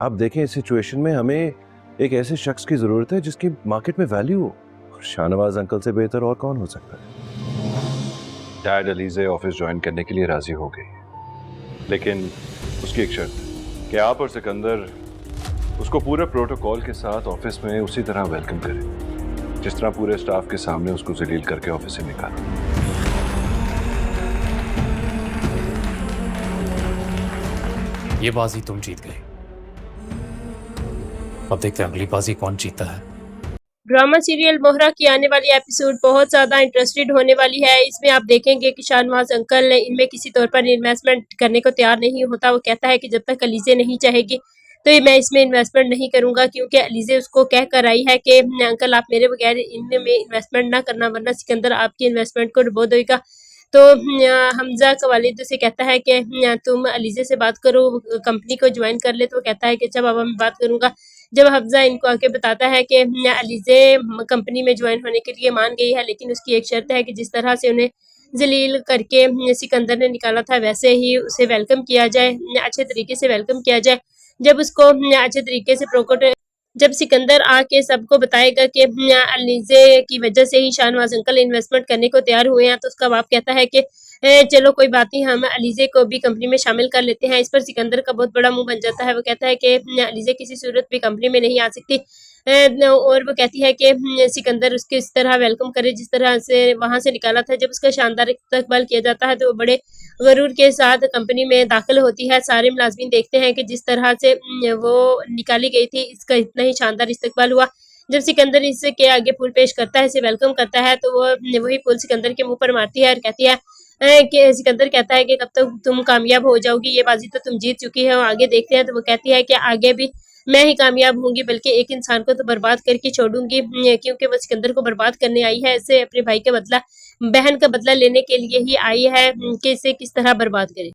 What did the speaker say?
आप देखें इस सिचुएशन में हमें एक ऐसे शख्स की जरूरत है जिसकी मार्केट में वैल्यू हो, और शाहनवाज अंकल से बेहतर और कौन हो सकता है। डैड अलीज़े ऑफिस ज्वाइन करने के लिए राजी हो गई, लेकिन उसकी एक शर्त है कि आप और सिकंदर उसको पूरे प्रोटोकॉल के साथ ऑफिस में उसी तरह वेलकम करें जिस तरह पूरे स्टाफ के सामने उसको जलील करके ऑफिस से निकाला। ये बाजी तुम जीत गए। अब देखते हैं अगली बाजी कौन जीतता है। ड्रामा सीरियल मोहरा की आने वाली एपिसोड बहुत ज़्यादा इंटरेस्टेड होने वाली है। इसमें आप देखेंगे कि शाहनवाज अंकल इनमें किसी तौर पर इन्वेस्टमेंट करने को तैयार नहीं होता। वो कहता है कि जब तक अलीज़े नहीं चाहेगी तो मैं इसमें इन्वेस्टमेंट नहीं करूंगा, क्योंकि अलीज़े उसको कह कर आई है कि अंकल आप मेरे बगैर इनमें इन्वेस्टमेंट ना करना वरना सिकंदर आपकी इन्वेस्टमेंट को डुबो देगा। तो हमजा का वालिद उसे कहता है कि तुम अलीज़े से बात करो, कंपनी को ज्वाइन कर ले। तो वो कहता है कि अच्छा बाबा मैं बात करूंगा। जब हफ्जा इनको आके बताता है कि अलीज़े कंपनी में ज्वाइन होने के लिए मान गई है, लेकिन उसकी एक शर्त है कि जिस तरह से उन्हें जलील करके सिकंदर ने निकाला था वैसे ही उसे वेलकम किया जाए, अच्छे तरीके से वेलकम किया जाए। जब उसको अच्छे तरीके से जब सिकंदर आके सबको बताएगा कि अलीज़े की वजह से ही शाहनवाज अंकल इन्वेस्टमेंट करने को तैयार हुए हैं, तो उसका बाप कहता है कि चलो कोई बात नहीं, हम अलीज़े को भी कंपनी में शामिल कर लेते हैं। इस पर सिकंदर का बहुत बड़ा मुंह बन जाता है। वो कहता है कि अलीज़े किसी सूरत भी कंपनी में नहीं आ सकती। और वो कहती है कि सिकंदर उसके इस तरह वेलकम करे जिस तरह से वहां से निकाला था। जब उसका शानदार इस्तकबाल किया जाता है तो वो बड़े गरूर के साथ कंपनी में दाखिल होती है। सारे मुलाजमीन देखते हैं कि जिस तरह से वो निकाली गई थी, इसका इतना ही शानदार इस्तकबाल हुआ। जब सिकंदर इसके आगे फूल पेश करता है, इसे वेलकम करता है, तो वो वही फूल सिकंदर के मुंह पर मारती है और कहती है कि सिकंदर कहता है कि कब तक तुम कामयाब हो जाओगी, ये बाजी तो तुम जीत चुकी है, आगे देखते हैं। तो वो कहती है कि आगे भी मैं ही कामयाब होंगी, बल्कि एक इंसान को तो बर्बाद करके छोड़ूंगी, क्योंकि वो सिकंदर को बर्बाद करने आई है। इसे अपने भाई का बदला, बहन का बदला लेने के लिए ही आई है कि इसे किस तरह बर्बाद करे।